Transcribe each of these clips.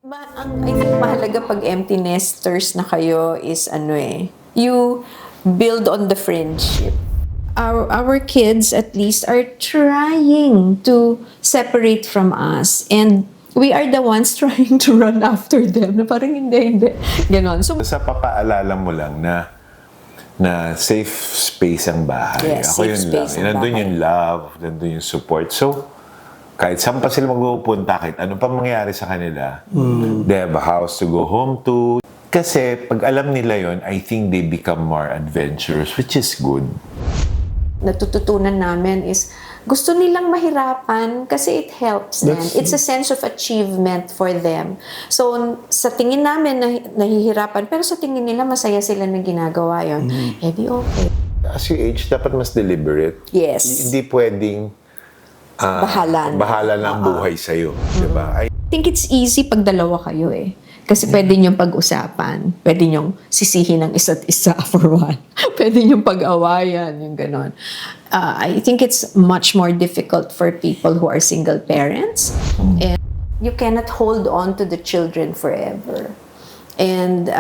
I think mahalaga pag empty nesters na kayo is you build on the friendship. Our kids at least are trying to separate from us, and we are the ones trying to run after them. Na parang hindi. Ganon. So, sa papaalala mo lang na safe space ang bahay. Yes, Ako safe yun space lang. ang Nandun bahay. yung love, nandun yung support. So, kahit saan pa sila magpupunta, kahit ano pa mangyari sa kanila, they have a house to go home to. Kasi pag alam nila yon, I think they become more adventurous, which is good. Natututunan namin is gusto nilang mahirapan kasi it helps them. It's a sense of achievement for them. So, sa tingin namin nahihirapan, pero sa tingin nila masaya sila na ginagawa yun. Eh di okay. As you age, dapat mas deliberate. Yes. Hindi pwedeng bahala na ang buhay sa'yo. Diba? I think it's easy pag dalawa kayo eh. Kasi pwede niyong pag-usapan. Pwede niyong sisihin ng isa't isa for one. Pwede niyong pag-awayan, yung ganon. I think it's much more difficult for people who are single parents. And you cannot hold on to the children forever. And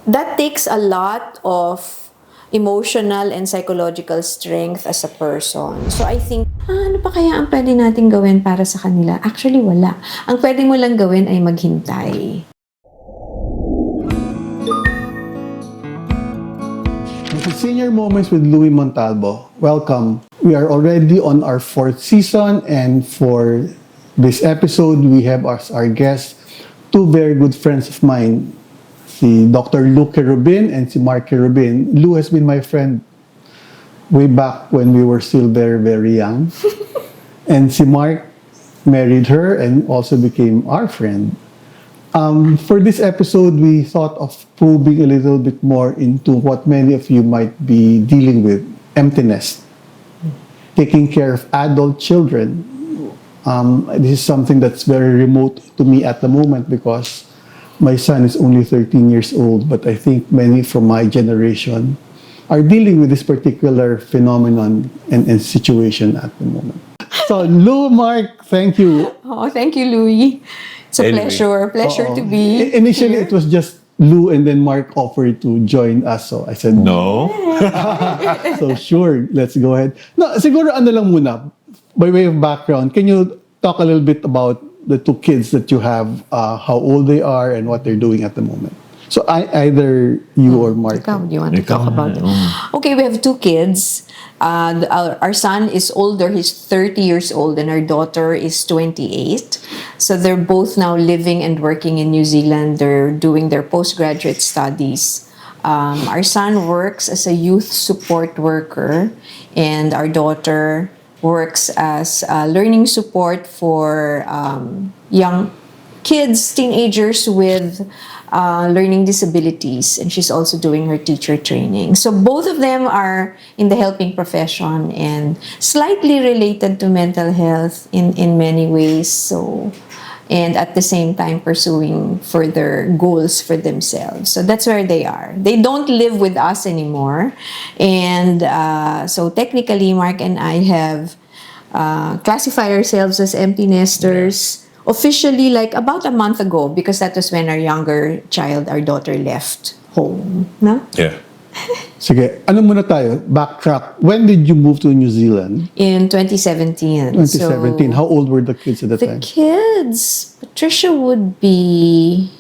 that takes a lot of emotional and psychological strength as a person. So I think, ano pa kaya ang pwede natin gawin para sa kanila? Actually, wala. Ang pwede mo lang gawin ay maghintay. Senior Moments with Louie Montalvo. Welcome. We are already on our 4th season, and for this episode, we have as our guests two very good friends of mine, si Dr. Lou Rubin and si Mark Rubin. Lou has been my friend way back when we were still very, very young. And si Mark married her and also became our friend. For this episode, we thought of probing a little bit more into what many of you might be dealing with, emptiness, taking care of adult children. This is something that's very remote to me at the moment because my son is only 13 years old, but I think many from my generation are dealing with this particular phenomenon and situation at the moment. So, Lou, Mark, thank you. Oh, thank you, Louie. It's a pleasure to be Initially, here. it was just Lou, and then Mark offered to join us. So I said, No? So sure, let's go ahead. No, siguro ano lang muna, by way of background, can you talk a little bit about the two kids that you have, how old they are, and what they're doing at the moment? So either you or Mark. Ikaw, do you want to talk about it? Okay, we have two kids. Our son is older, he's 30 years old, and our daughter is 28. So they're both now living and working in New Zealand. They're doing their postgraduate studies. Our son works as a youth support worker, and our daughter works as learning support for young kids, teenagers with learning disabilities, and she's also doing her teacher training. So both of them are in the helping profession and slightly related to mental health in many ways. So, and at the same time pursuing further goals for themselves. So that's where they are. They don't live with us anymore. And so technically, Mark and I have classified ourselves as empty nesters officially like about a month ago, because that was when our younger child, our daughter, left home. No? Yeah. Sige, ano muna tayo? Backtrack. When did you move to New Zealand? In 2017. 2017. How old were the kids at that The time? kids, Patricia would be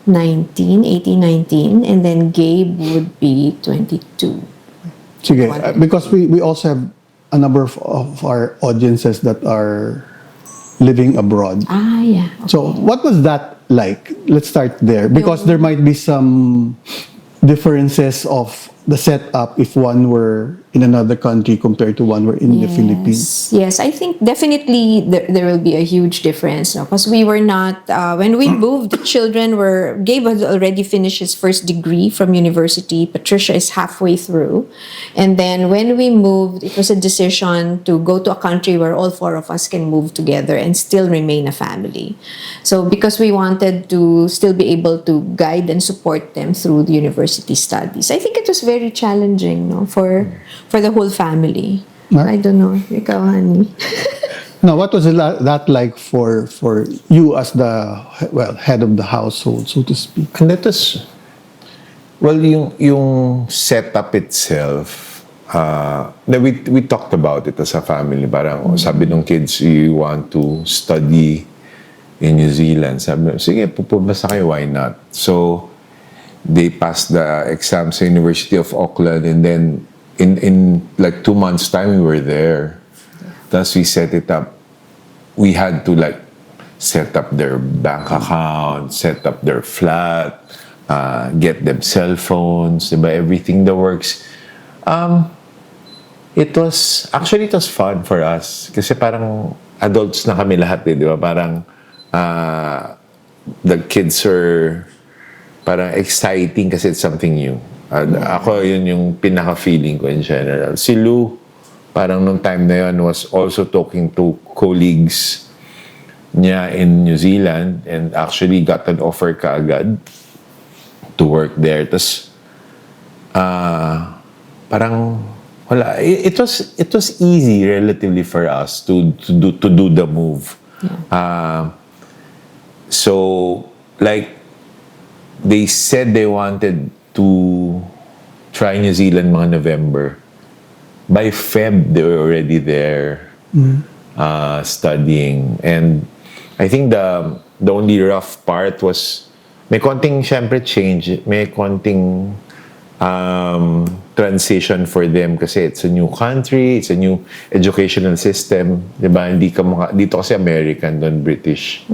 18, 19, and then Gabe would be 22. Sige, because we also have a number of our audiences that are living abroad. Yeah. Okay. So, what was that like? Let's start there. Because there might be some differences of the setup if one were in another country compared to one were in the Philippines. Yes, I think definitely there will be a huge difference. Because we were not, when we moved, the children were, Gabe had already finished his first degree from university. Patricia is halfway through. And then when we moved, it was a decision to go to a country where all four of us can move together and still remain a family. So because we wanted to still be able to guide and support them through the university studies, I think it was very challenging, no, for the whole family. Mark? I don't know, ikaw, honey. Now, what was that like for you as the head of the household, so to speak? And that was, well, yung setup itself, we talked about it as a family. Parang sabi ng kids, you want to study in New Zealand. Sabi, sige, pupunta kayo, why not? So, they passed the exam sa University of Auckland, and then in like 2 months' time, we were there. Thus, we set it up. We had to like set up their bank account, set up their flat, get them cell phones, diba? Everything that works. It was fun for us kasi parang adults na kami lahat, di ba? Parang the kids are parang exciting kasi it's something new. Ako, yun yung pinaka-feeling ko in general. Si Lou, parang nung time na yun, was also talking to colleagues niya in New Zealand and actually got an offer kaagad to work there. Tapos, parang, wala. It was easy relatively for us to do the move. Yeah. So, like, they said they wanted to try New Zealand mga November. By Feb, they were already there studying. And I think the only rough part was may konting syempre change, may konting transition for them kasi it's a new country, it's a new educational system, 'di ba? Hindi ka dito kasi American, doon British.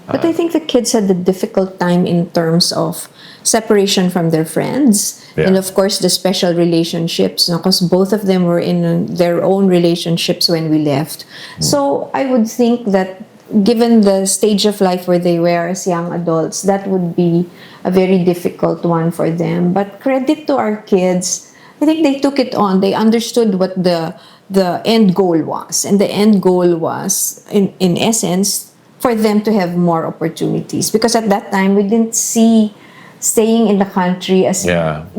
But I think the kids had a difficult time in terms of separation from their friends. Yeah. And of course, the special relationships, because both of them were in their own relationships when we left. So I would think that given the stage of life where they were as young adults, that would be a very difficult one for them. But credit to our kids, I think they took it on. They understood what the end goal was. And the end goal was, in essence, for them to have more opportunities. Because at that time, we didn't see staying in the country as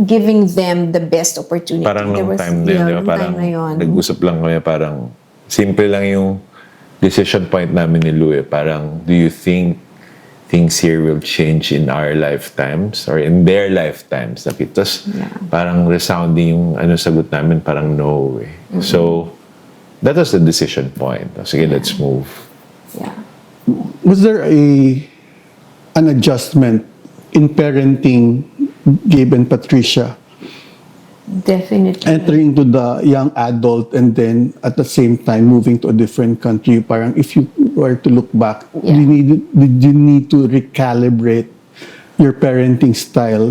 giving them the best opportunity. Parang nung time na yun, diba? Parang nag-usap lang kami, parang simple lang yung decision point namin ni Louie. Parang, do you think things here will change in our lifetimes or in their lifetimes? Tapos parang resounding yung sagot namin, parang no. So, that was the decision point. Sige, let's move. Yeah. Was there an adjustment in parenting Gabe and Patricia? Definitely. Entering into the young adult and then at the same time moving to a different country. Parang if you were to look back, did you need to recalibrate your parenting style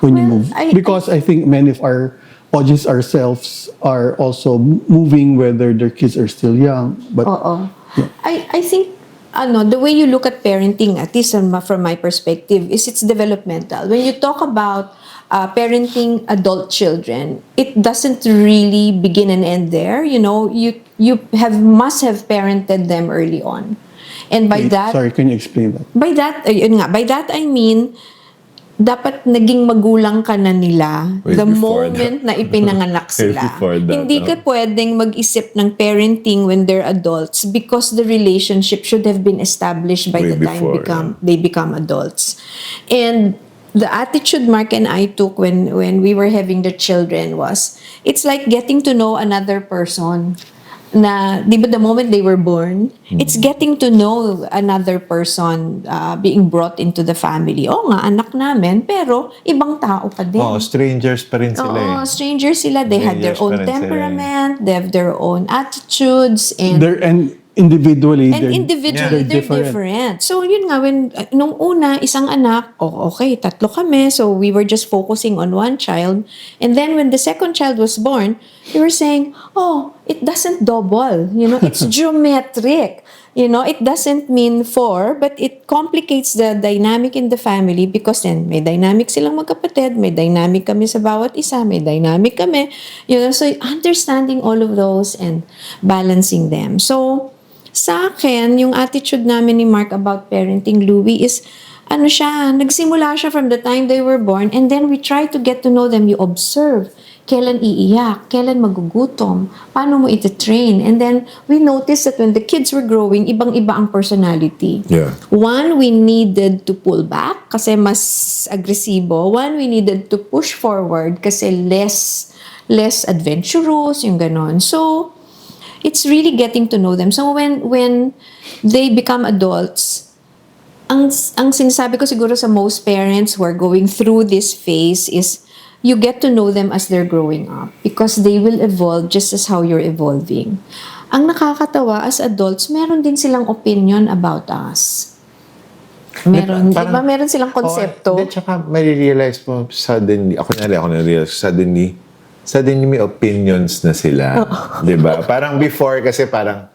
when you move? Because I think many of our audience ourselves are also moving whether their kids are still young. But I think the way you look at parenting, at least from my perspective, is it's developmental. When you talk about parenting adult children, it doesn't really begin and end there. You know, you must have parented them early on, and by that, sorry, can you explain that? By that I mean, dapat naging magulang ka na nila the moment na ipinanganak sila. Hindi ka pwedeng mag-isip ng parenting when they're adults because the relationship should have been established by the time they become adults. And the attitude Mark and I took when we were having the children was, it's like getting to know another person. Na, di ba, the moment they were born, it's getting to know another person being brought into the family. Oo nga, anak namin, pero ibang tao pa din. Strangers pa rin sila. Strangers sila. They had their own temperament, they have their own attitudes, and individually, they're different. So, yun nga, nung una, isang anak, okay, 3 kami, so we were just focusing on one child. And then when the second child was born, we were saying, it doesn't double. You know, it's geometric. You know, it doesn't mean 4, but it complicates the dynamic in the family because then may dynamic silang magkapatid, may dynamic kami sa bawat isa, may dynamic kami. You know, so understanding all of those and balancing them. So, sa akin, yung attitude namin ni Mark about parenting Louie is, nagsimula siya from the time they were born, and then we try to get to know them. You observe. kailan iiyak, kailan magugutom, paano mo iti-train. And then, we noticed that when the kids were growing, ibang-iba ang personality. Yeah. One, we needed to pull back kasi mas agresibo. One, we needed to push forward kasi less adventurous, yung ganon. So, it's really getting to know them. So, when they become adults, ang sinasabi ko siguro sa most parents who are going through this phase is you get to know them as they're growing up because they will evolve just as how you're evolving. Ang nakakatawa, as adults, meron din silang opinion about us. Meron, di ba? Meron silang konsepto. Then, tsaka marirealize mo suddenly, ako na-realize, suddenly may opinions na sila. Di ba? Parang before kasi parang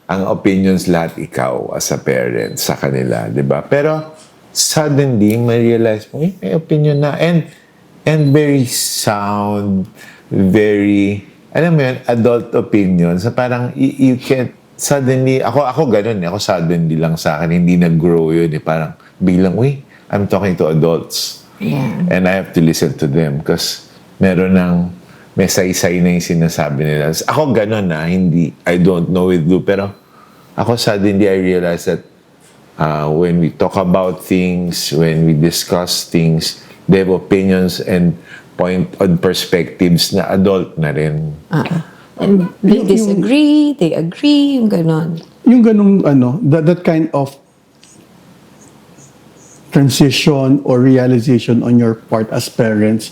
ang opinions lahat ikaw as a parent sa kanila. Di ba? Pero suddenly, marirealize mo, may opinion na. And very sound, very, alam mo yun, adult opinions. So parang you can't, suddenly, ako ganun ako suddenly lang sa akin, hindi nag-grow yun. Parang bilang, I'm talking to adults. Yeah. And I have to listen to them because may saysay na yung sinasabi nila. Ako ganun hindi, I don't know with you, pero ako suddenly I realized that when we talk about things, when we discuss things, they have opinions and point on perspectives na adult na rin. And they disagree, they agree, yung ganon. Yung ganung that kind of transition or realization on your part as parents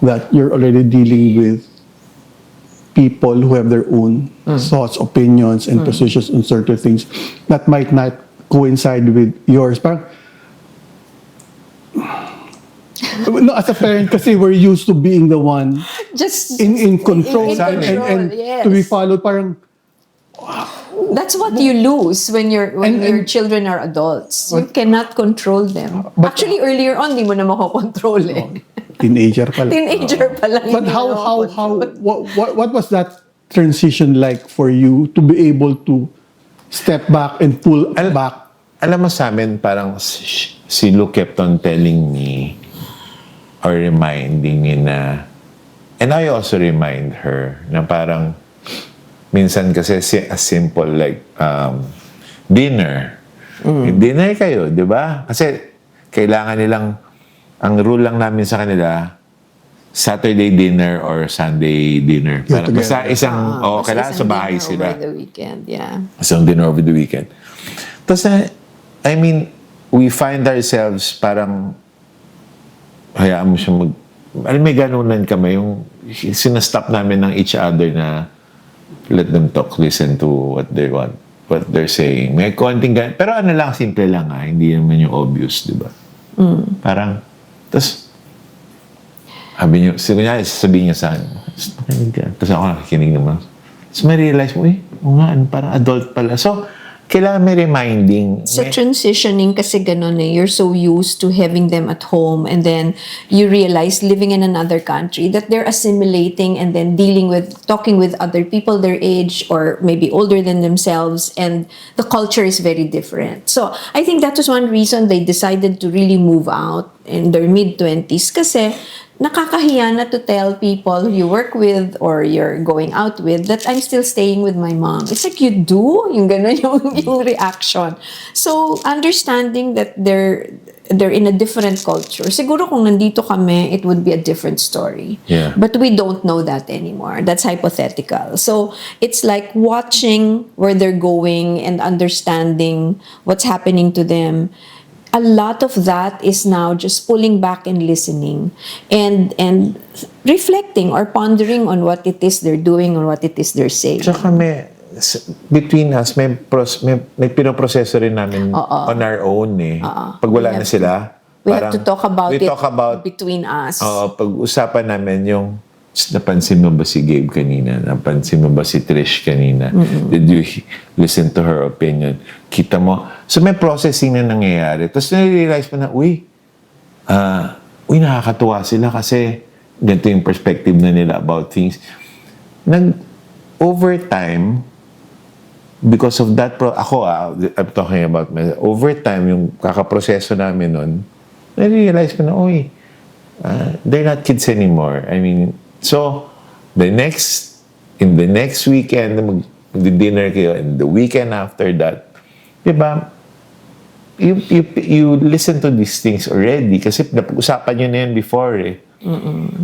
that you're already dealing with people who have their own thoughts, opinions, and positions on certain things that might not coincide with yours. Parang, no, as a parent, kasi we're used to being the one Just in control, in control, and yes. to be followed. Parang, That's what you lose when your children are adults. You cannot control them. Actually, earlier on, di mo na makokontrol eh. teenager pa lang. Teenager pa lang. But hindi mo makokontrol. what was that transition like for you to be able to step back and pull back? Alam mo sa amin, parang si Lou kept on telling me or reminding me na, and I also remind her na parang minsan kasi a simple like dinner. Dinner kayo, di ba? Kasi kailangan nilang, ang rule lang namin sa kanila, Saturday dinner or Sunday dinner. Parang basta isang, kailangan sa bahay sila. Over the weekend, yeah. Isang dinner over the weekend. Tapos, I mean, we find ourselves parang, hayaan mo siya may ganunan kami, yung sinastop namin ng each other na let them talk, listen to what they want, what they're saying. May konting pero lang, simple lang hindi naman yung obvious, di ba? Parang, tapos, sabihin niya sa akin, tapos ako nakikinig naman. Tapos may realize mo, parang adult pala. So, kailangan may reminding. Sa transitioning kasi ganun you're so used to having them at home and then you realize living in another country that they're assimilating and then talking with other people their age or maybe older than themselves, and the culture is very different. So I think that was one reason they decided to really move out in their mid-20s kasi nakakahiya na to tell people you work with or you're going out with that I'm still staying with my mom. It's like, you do? Yung gano'n yung reaction. So, understanding that they're in a different culture. Siguro kung nandito kami, it would be a different story. Yeah. But we don't know that anymore. That's hypothetical. So, it's like watching where they're going and understanding what's happening to them. A lot of that is now just pulling back and listening and reflecting or pondering on what it is they're doing or what it is they're saying. Tsaka between us, may pinoproseso rin namin on our own Pag wala na sila, we have to talk about it between us. Pag-usapan namin yung, napansin mo ba si Gabe kanina? Napansin mo ba si Trish kanina? Did you listen to her opinion? Kita mo? So may processing na nangyayari. Tapos nare-realize mo na, nakakatuwa sila kasi ganito yung perspective na nila about things. Over time, because of that, I'm talking about myself, over time, yung kakaproseso namin nun, nare-realize ko na, they're not kids anymore. I mean, so, in the next weekend, mag-dinner kayo, and the weekend after that, di ba, you listen to these things already kasi napag-usapan nyo na yan before eh.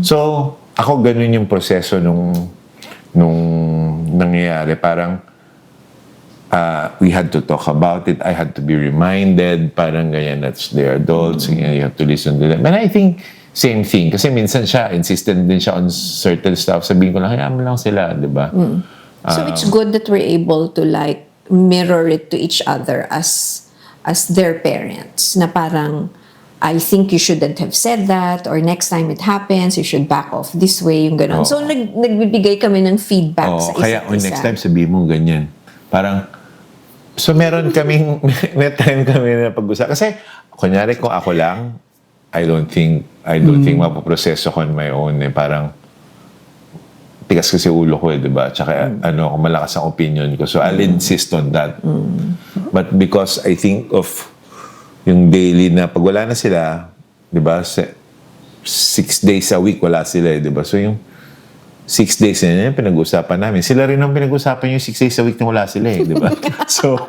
So, ako ganun yung proseso nung nangyayari. Parang, we had to talk about it. I had to be reminded. Parang ganyan, that's their adults. You have to listen to them. And I think, same thing. Kasi minsan siya, insistent din siya on certain stuff. Sabihin ko lang, hayaan mo lang sila, di ba? So it's good that we're able to like mirror it to each other as their parents. Na parang, I think you shouldn't have said that, or next time it happens, you should back off this way, yung gano'n. So nagbibigay kami ng feedback sa isa't kaya isa. next time sabihin mo ganyan. Parang, so meron kaming, may time kami na pag-usap. Kasi, kunyari kung ako lang, I don't think mapoproseso ko on my own eh. Parang, tigas kasi ulo ko eh, diba? Tsaka, malakas ang opinion ko. So, I'll insist on that. But because I think of yung daily na pag wala na sila, diba? 6 days a week wala sila eh, diba? So, yung 6 days na yun, pinag-usapan namin. Sila rin ang pinag-usapan yung 6 days a week na wala sila eh, di ba? So,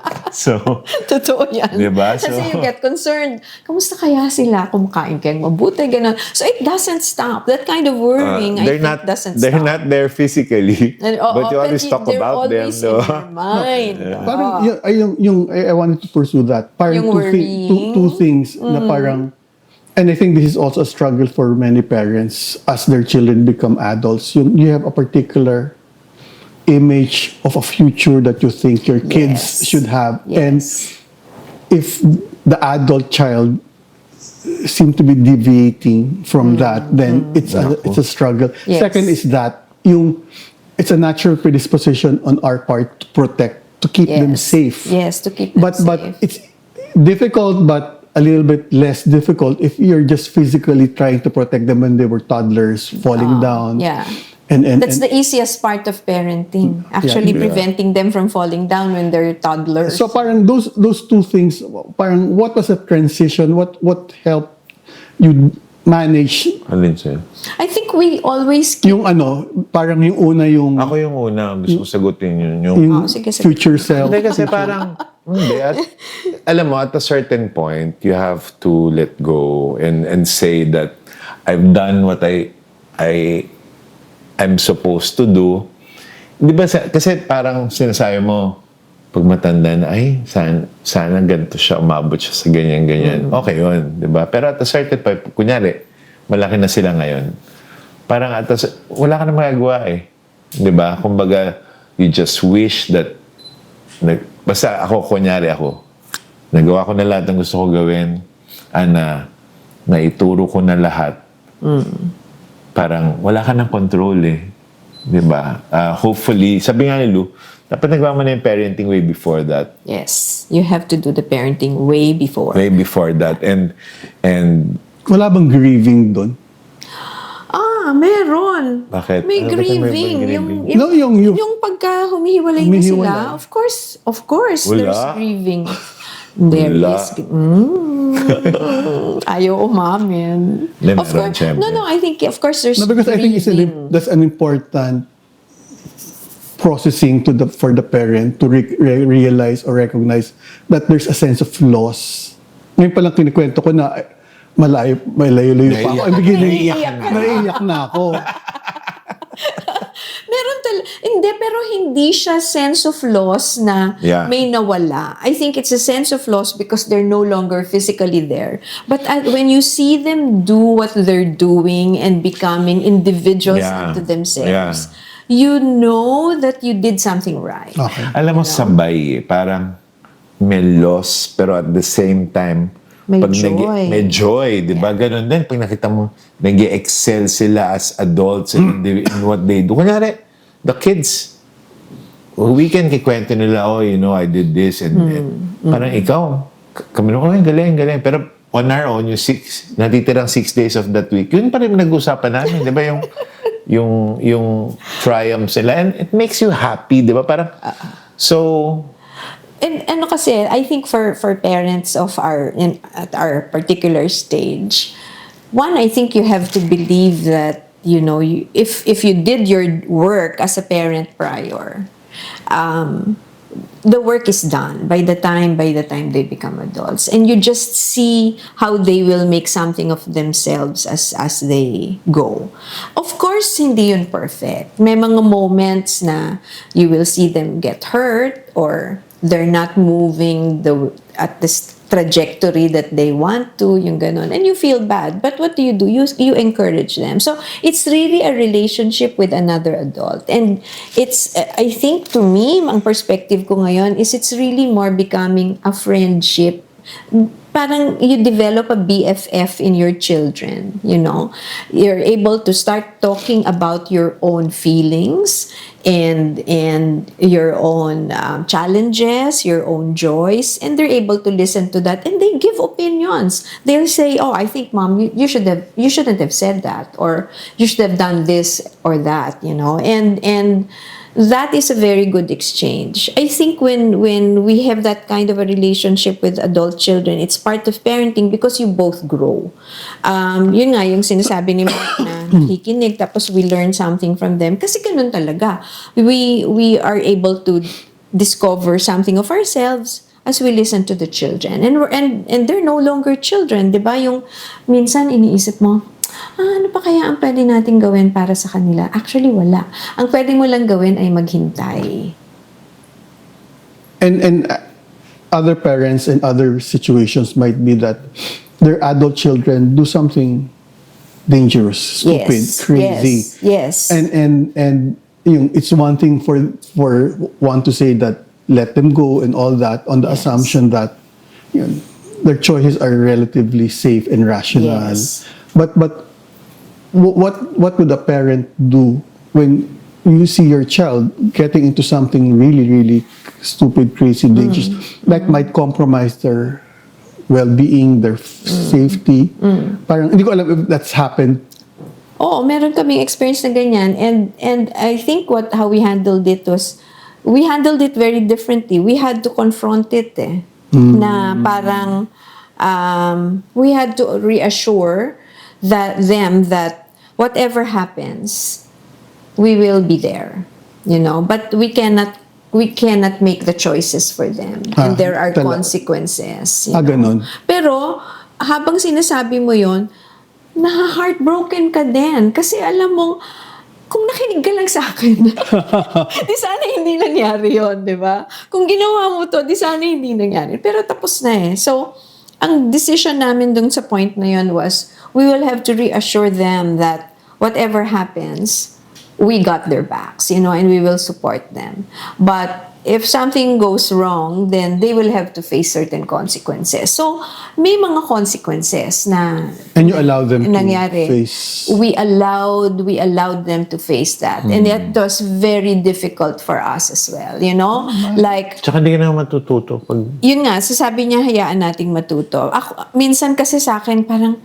totoo yan. Di ba? So, kasi you get concerned. Kamusta kaya sila? Kumakain kayang mabuti, gano'n. So, it doesn't stop. That kind of worrying, I think, doesn't stop. They're not there physically, but you always talk about them. They're always in your mind. Parang, I wanted to pursue that. Parang Yung two things na parang, and I think this is also a struggle for many parents as their children become adults. You have a particular image of a future that you think your kids should have. Yes. And if the adult child seem to be deviating from that, then it's a struggle. Yes. Second is that it's a natural predisposition on our part to protect, to keep them safe. Yes, to keep them safe. But it's difficult, but a little bit less difficult if you're just physically trying to protect them when they were toddlers, falling down. Yeah. And that's the easiest part of parenting. Actually, preventing them from falling down when they're toddlers. So parang those two things, parang what was a transition? What helped you manage? Alin sa'yo? I think we always keep... Yung parang yung una yung... Ako yung una, gusto ko sagutin yun. Yung sige. future self. Hindi kasi parang, alam mo, at a certain point, you have to let go and say that I've done what I'm supposed to do. Di ba, kasi parang sinasabi mo, pag matanda na, ay, sana ganito siya, umabot siya sa ganyan-ganyan. Okay yun, di ba? Pero at a certain point, kunyari, malaki na sila ngayon. Parang wala ka na magagawa eh. Di ba? Kumbaga, you just wish that, basta ako, kunyari ako, nagawa ko na lahat ng gusto ko gawin, naituro ko na lahat. Parang wala ka ng control eh. Di ba? Hopefully, sabi nga ni Lou, dapat nagawa mo na yung parenting way before that. Yes. You have to do the parenting way before. Way before that. And wala bang grieving doon? Meron. Bakit? May Ano ba grieving. may grieving? Yung pagka humihiwalay na sila, of course, there's grieving. There Wala. is. Ayaw umamin. Meron, Of course. syempre. No, I think, of course, there's No, because I think grieving. that's an important processing for the parent to realize or recognize that there's a sense of loss. Ngayon palang kinikwento ko na malayo-layo pa ako. Naiiyak na ako. Pero hindi siya sense of loss na may nawala. I think it's a sense of loss because they're no longer physically there. But when you see them do what they're doing and becoming individuals unto themselves, you know that you did something right. Okay. Alam mo, sabay eh. Parang may loss, pero at the same time, May joy. May joy, di ba? Ganon din. Pag nakita mo, nag-excel sila as adults in what they do. Kunyari, the kids, weekend kikwento nila, I did this. And parang ikaw, kami naman, galing. Pero on our own, natitirang 6 days of that week, yun pa rin nag-usapan namin. Di ba? Yung triumphs nila. And it makes you happy, di ba? Parang, so... And kasi, I think for parents at our particular stage, one, I think you have to believe that if you did your work as a parent prior, the work is done by the time they become adults, and you just see how they will make something of themselves as they go. Of course, hindi yun perfect. May mga moments na you will see them get hurt, or they're not moving at this trajectory that they want to, yung ganon, and you feel bad. But what do? You encourage them. So it's really a relationship with another adult, and it's I think, to me, ang perspective ko ngayon is it's really more becoming a friendship. Parang you develop a BFF in your children, You're able to start talking about your own feelings and your own challenges, your own joys, and they're able to listen to that, and they give opinions. They'll say, "Oh, I think, Mom, you shouldn't have said that, or you should have done this or that," and that is a very good exchange. I think when we have that kind of a relationship with adult children, it's part of parenting because you both grow. Yun nga, yung sinasabi ni Mark na nakikinig, tapos we learn something from them. Kasi ganun talaga. We are able to discover something of ourselves as we listen to the children. And they're no longer children, di ba? Yung minsan iniisip mo, ano pa kaya ang pwede natin gawin para sa kanila? Actually, wala. Ang pwede mo lang gawin ay maghintay. And other parents in other situations might be that their adult children do something dangerous, stupid, crazy. Yes. And it's one thing for one to say that let them go and all that on the assumption that their choices are relatively safe and rational. Yes. But what would a parent do when you see your child getting into something really, really stupid, crazy, dangerous, that might compromise their well-being, their safety? Parang hindi ko alam if that's happened. Oo, meron kaming experience na ganyan, and I think how we handled it was, we handled it very differently. We had to confront it na parang we had to reassure that whatever happens, we will be there, but we cannot make the choices for them, and there are consequences. Ganon. Pero habang sinasabi mo yon, heartbroken ka din kasi alam mo, kung nakinig ka lang sa akin, di sana hindi nangyari yon, di ba? Kung ginawa mo to, di sana hindi nangyari. Pero tapos na So, ang decision namin dun sa point na yon was, we will have to reassure them that whatever happens, we got their backs, and we will support them. But if something goes wrong, then they will have to face certain consequences. So, may mga consequences na And you allow them nangyari. to face. We allowed them to face that. And that was very difficult for us as well, Like, Tsaka hindi ka na matututo pag... yun nga, sasabi niya, hayaan nating matuto. Minsan kasi sa akin, parang,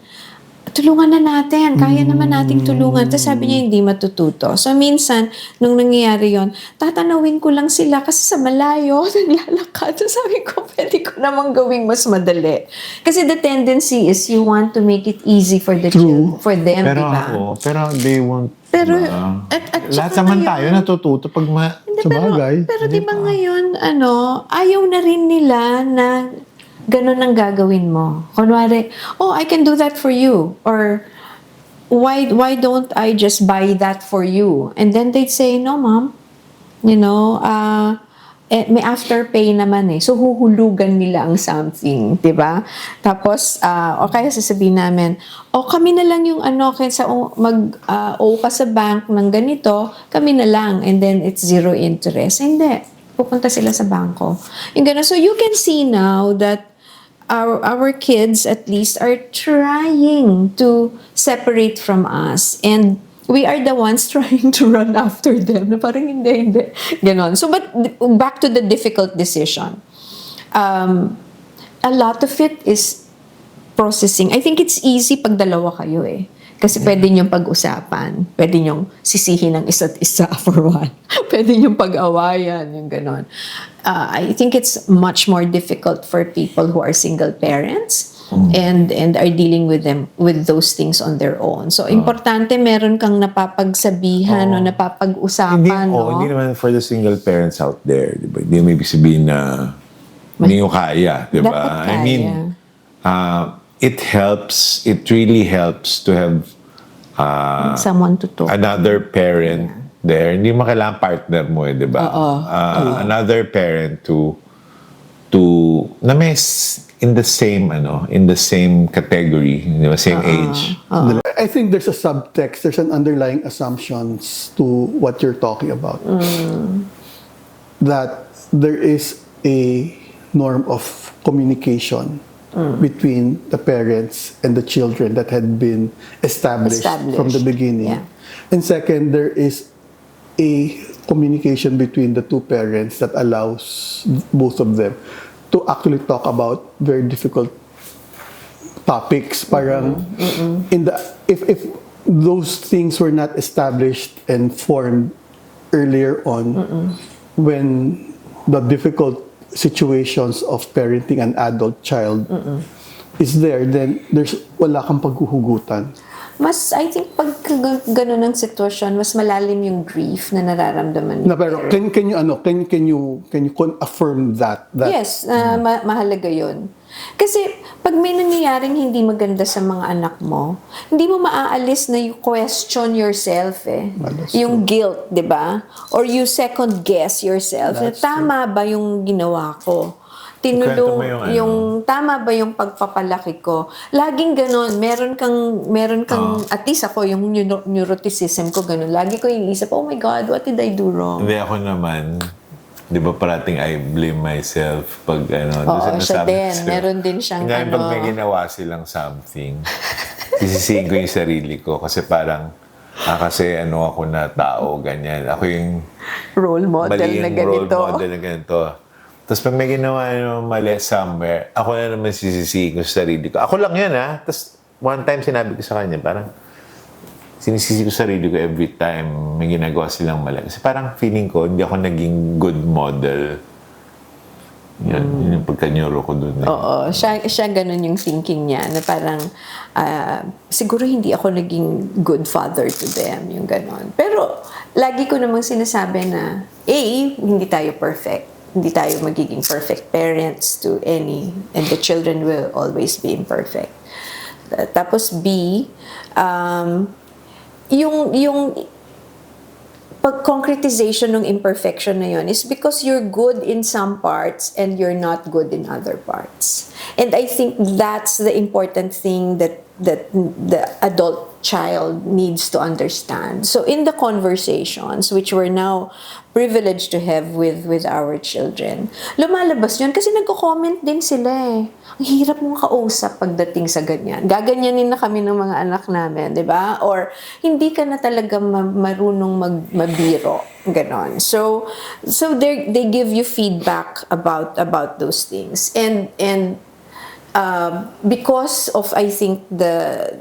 tulungan na natin, kaya naman nating tulungan. Tapos sabi niya, hindi matututo. So minsan, nung nangyayari yon, tatanawin ko lang sila kasi sa malayo, naglalakad. So sabi ko, pwede ko namang gawing mas madali. Kasi the tendency is you want to make it easy for the children, for them, Pero diba? pero they won't... Pero, lahat naman tayo natututo pag Sabagay. Pero di ba ngayon, ayaw na rin nila na ganun ang gagawin mo. Kunwari, oh, I can do that for you. Or, why don't I just buy that for you? And then they'd say, no, Mom. May afterpay naman So, huhulugan nila ang something. Diba? Tapos, o kaya sasabihin namin, kami na lang yung kaysa owe ka sa bank ng ganito, kami na lang. And then, it's zero interest. Hindi. Pupunta sila sa bangko. Yung ganun. So, you can see now that our kids at least are trying to separate from us, and we are the ones trying to run after them na parang hindi ganon. So but back to the difficult decision, a lot of it is processing. I think it's easy pag dalawa kayo kasi pwede niyong pag-usapan, pwede niyong sisihin ng isa't isa for one, pwede niyong pag-awayan, yung ganon. I think it's much more difficult for people who are single parents and are dealing with those things on their own. So importante meron kang napapagsabihan o napapag-usapan, Hindi naman for the single parents out there, di ba? Hindi mo ibig sabihin na hindi mo kaya, di ba? Dapat kaya. I mean, it really helps to have Someone to talk. another parent there. Hindi mo kailangan partner mo, di ba? Another parent to na may in the same category, same age. I think there's a subtext, there's an underlying assumptions to what you're talking about. That there is a norm of communication between the parents and the children that had been established from the beginning. Yeah. And second, there is a communication between the two parents that allows both of them to actually talk about very difficult topics. Parang if those things were not established and formed earlier on, when the difficult situations of parenting an adult child is there, then wala kang paghuhugutan. I think pag ganun ang sitwasyon, mas malalim yung grief na nararamdaman ni Pero parent. can you affirm that Yes, mahalaga yun. Kasi pag may nangyayaring hindi maganda sa mga anak mo, hindi mo maaalis na you question yourself yung guilt, di ba? Or you second guess yourself. Tama ba yung ginawa ko? Kwento mo Tama ba yung pagpapalaki ko? Laging ganun, meron kang at least ako, yung neuroticism ko ganun. Lagi ko iniisip, oh my God, what did I do wrong? Hindi ako naman, di ba parating I blame myself pag Oo, siya din. Meron din siyang Ngayon pag may ginawa silang something, sisisihin ko yung sarili ko kasi parang, kasi ako na tao, ganyan. Ako yung role model na ganito. Role model na ganito. Tapos pag may ginawa mali somewhere, ako na naman sisisihin ko sa sarili ko. Ako lang yan Tapos one time sinabi ko sa kanya, parang sinisisi ko sa sarili ko every time may ginagawa silang mali. Kasi parang feeling ko, hindi ako naging good model. Yun yung pagkanyoro ko dun. Oo, siya ganun yung thinking niya, na parang siguro hindi ako naging good father to them, yung ganun. Pero lagi ko namang sinasabi na, hindi tayo perfect. Hindi tayo magiging perfect parents to any, and the children will always be imperfect. Tapos B, yung pag-concretization ng imperfection na yun is because you're good in some parts and you're not good in other parts. And I think that's the important thing that the adult child needs to understand. So in the conversations, which we're now privileged to have with our children, lumalabas yun kasi nagko-comment din sila Ang hirap mong kausap pagdating sa ganyan. Gaganyanin na kami ng mga anak namin, di ba? Or hindi ka na talaga marunong mabiro. Ganon. So they give you feedback about those things. And because of, I think, the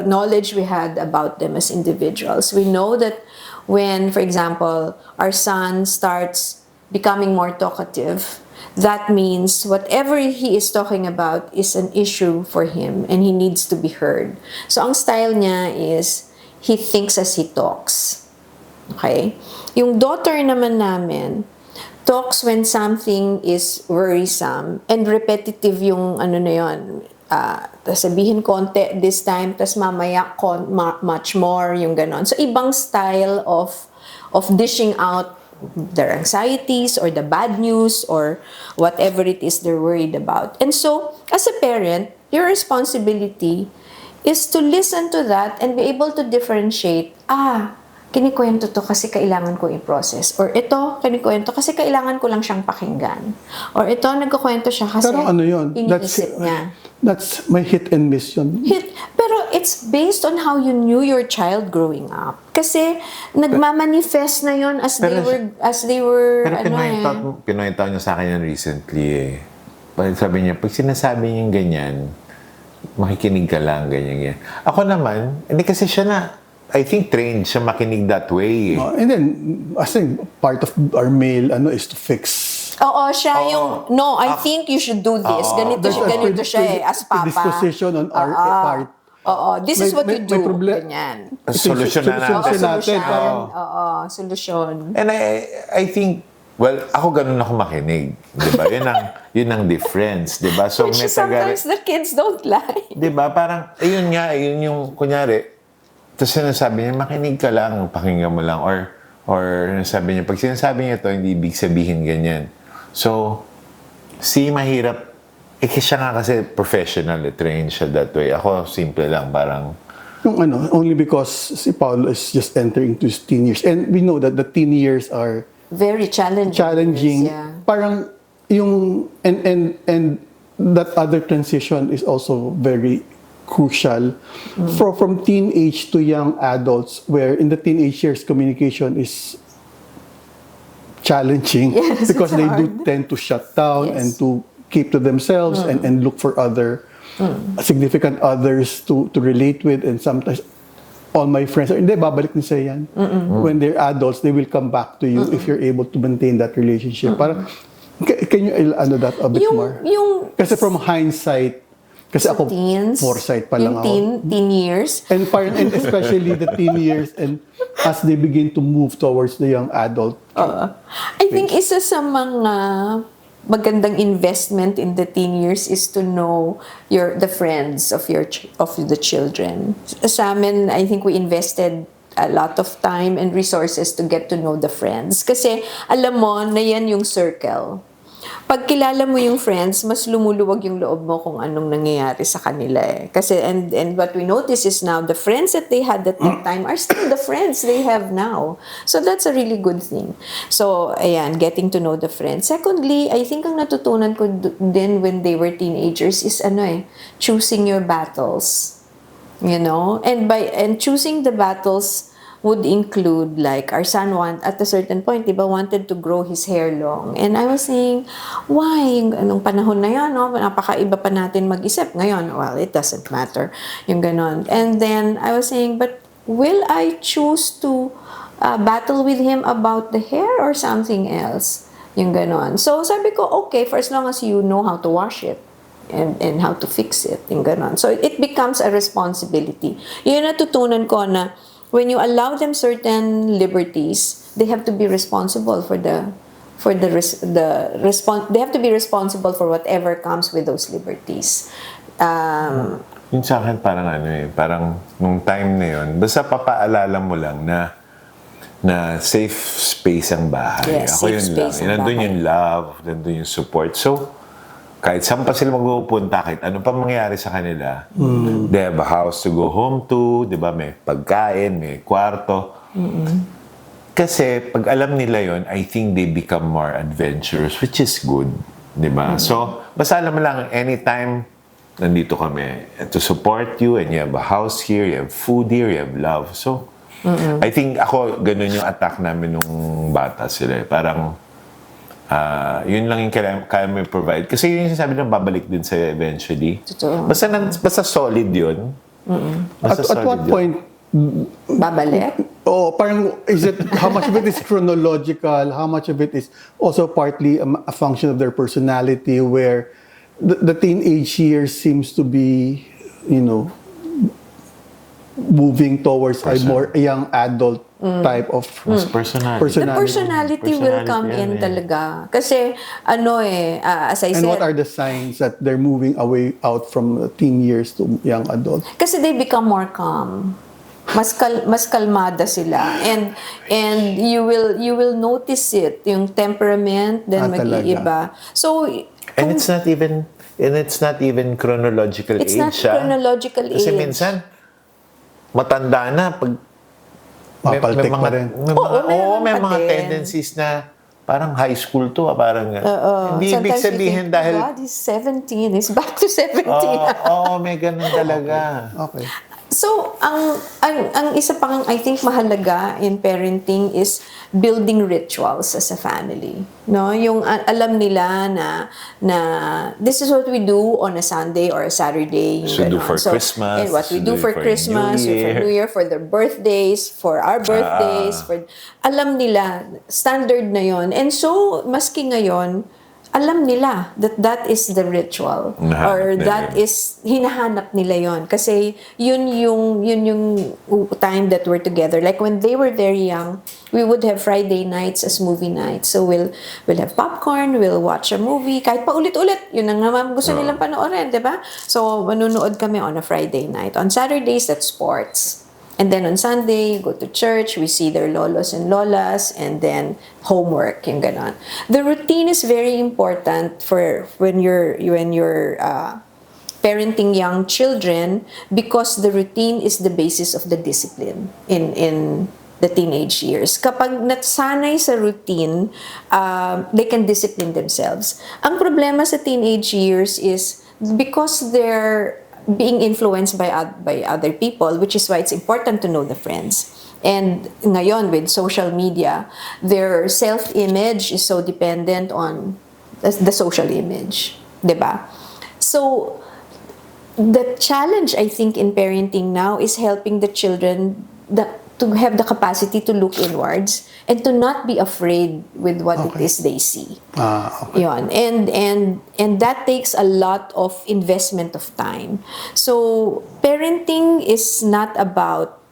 knowledge we had about them as individuals, we know that when, for example, our son starts becoming more talkative, that means whatever he is talking about is an issue for him and he needs to be heard. So ang style niya is, he thinks as he talks. Okay? Yung daughter naman namin, talks when something is worrisome and repetitive yung ano na yun. Sabihin konti this time, tas mamaya much more, yung ganon. So ibang style of dishing out their anxieties or the bad news or whatever it is they're worried about. And so, as a parent, your responsibility is to listen to that and be able to differentiate, kinikwento to kasi kailangan ko i-process. Or ito, kinikwento kasi kailangan ko lang siyang pakinggan. Or ito, nagkukwento siya kasi pero ano yun? iniisip niya. That's my hit and miss yun. Pero it's based on how you knew your child growing up. Kasi nagmamanifest na yun as they were Pero pinuwento niya sa akin yan recently Sabi niya, pag sinasabi niya ganyan, makikinig ka lang, ganyan. Ako naman, hindi kasi siya I think trained siya makinig that way. And then, I think part of our male is to fix Oo, siya Oo. yung, no, I think you should do this. Ganito siya as papa. Disposition on our part. Oo, this is what you do. May Ganyan. Solusyonan natin. Solusyonan natin. Solusyon. And I think, well, ako ganun ako makinig. Di ba? Yun ang difference. Di ba? So, Which may sometimes the kids don't like. Di ba? Parang, ayun nga, ayun yung, kunyari, tapos sinasabi niya, makinig ka lang, pakinggan mo lang. Or sinasabi niya, pag sinasabi niya to, hindi ibig sabihin ganyan. So, mahirap. Siya nga kasi professional, trained siya that way. Ako, simple lang, parang... Yung only because si Paolo is just entering to his teen years. And we know that the teen years are... Very challenging. Yeah. Parang yung... And that other transition is also very crucial. From teenage to young adults, where in the teenage years, communication is challenging. Yes, because it's they hard. do tend to shut down Yes. and to keep to themselves and look for other significant others to relate with. And sometimes all my friends are, hindi, babalik ni sa'yo yan. When they're adults, they will come back to you if you're able to maintain that relationship. Parang, can you that a bit more? Kasi from hindsight, kasi ako, teens, foresight pa lang ako. Teen years. And especially the teen years, and as they begin to move towards the young adult. I think isa sa mga magandang investment in the teen years is to know the friends of the children. Sa amin, I think we invested a lot of time and resources to get to know the friends. Kasi alam mo na yan yung circle. Pag kilala mo yung friends, mas lumuluwag yung loob mo kung anong nangyayari sa kanila eh. Kasi, and what we notice is now, the friends that they had at that time are still the friends they have now. So that's a really good thing. So, ayan, getting to know the friends. Secondly, I think ang natutunan ko din when they were teenagers is choosing your battles. You know? And choosing the battles would include, like, our son at a certain point, diba, wanted to grow his hair long. And I was saying, why? Anong panahon na yan, no? Napakaiba pa natin mag-isip. Ngayon, well, it doesn't matter. Yung ganon. And then, I was saying, but will I choose to battle with him about the hair or something else? Yung ganon. So, sabi ko, okay, for as long as you know how to wash it. And how to fix it. Yung ganon. So, it becomes a responsibility. Yun natutunan ko na when you allow them certain liberties, they have to be responsible they have to be responsible for whatever comes with those liberties. Yun sa akin parang parang nung time na yun, basta papaalala mo lang na safe space ang bahay. Yes, Ako safe yun space lang. ang Nandun bahay. yung love, nandun yung support. So, kahit saan pa sila magpupunta, kahit ano pa mangyayari sa kanila, they have a house to go home to, di ba? May pagkain, may kwarto. Kasi pag alam nila yon, I think they become more adventurous, which is good. Di ba? So, basta alam mo lang, anytime nandito kami to support you and you have a house here, you have food here, you have love. So, I think ako, ganun yung attack namin nung bata sila. Parang, yun lang yung kaya mo provide. Kasi yun yung sinasabi na babalik din sa eventually. Totoo. Basta solid yun. Basta At what point, Babalik? parang, how much of it is chronological, how much of it is also partly a function of their personality, where the teenage years seems to be, moving towards a more young adult type of Personality. The personality will come in talaga. Kasi, as I said... And what are the signs that they're moving away out from teen years to young adult? Kasi they become more calm. Mas kalmada sila. And you will notice it. Yung temperament, then mag-iiba. So, And it's not even chronological age. It's not chronological age. Kasi minsan, matanda na pag Papaltek pa rin. may mga tendencies na parang high school to, parang hindi ibig Sometimes sabihin you think, dahil God, he's 17. He's back to 17. may ganun talaga. Okay. So, ang isa pang I think mahalaga in parenting is building rituals as a family. No, yung alam nila na this is what we do on a Sunday or a Saturday. Yung So do ganon. for Christmas, and what we so do do for for Christmas, New for Year. New Year, for their birthdays, for our birthdays, for alam nila standard na yon. And so maski ngayon alam nila that is the ritual or that is hinahanap nila yon kasi yun yung time that we're together. Like when they were very young, we would have Friday nights as movie nights. So we'll have popcorn, we'll watch a movie kahit pa ulit-ulit. Yun ang naman gusto nilang panoorin, 'di ba? So manunood kami on a Friday night. On Saturdays, that's sports. And then on Sunday, you go to church, we see their lolos and lolas, and then homework, yung ganon. The routine is very important for when you're parenting young children because the routine is the basis of the discipline in the teenage years. Kapag nasanay sa routine, they can discipline themselves. Ang problema sa teenage years is because they're being influenced by other people, which is why it's important to know the friends. And ngayon, with social media, their self-image is so dependent on the social image. Diba? So, the challenge, I think, in parenting now is helping the children to have the capacity to look inwards and to not be afraid with what it is they see. Okay. Yun. And that takes a lot of investment of time. So, parenting is not about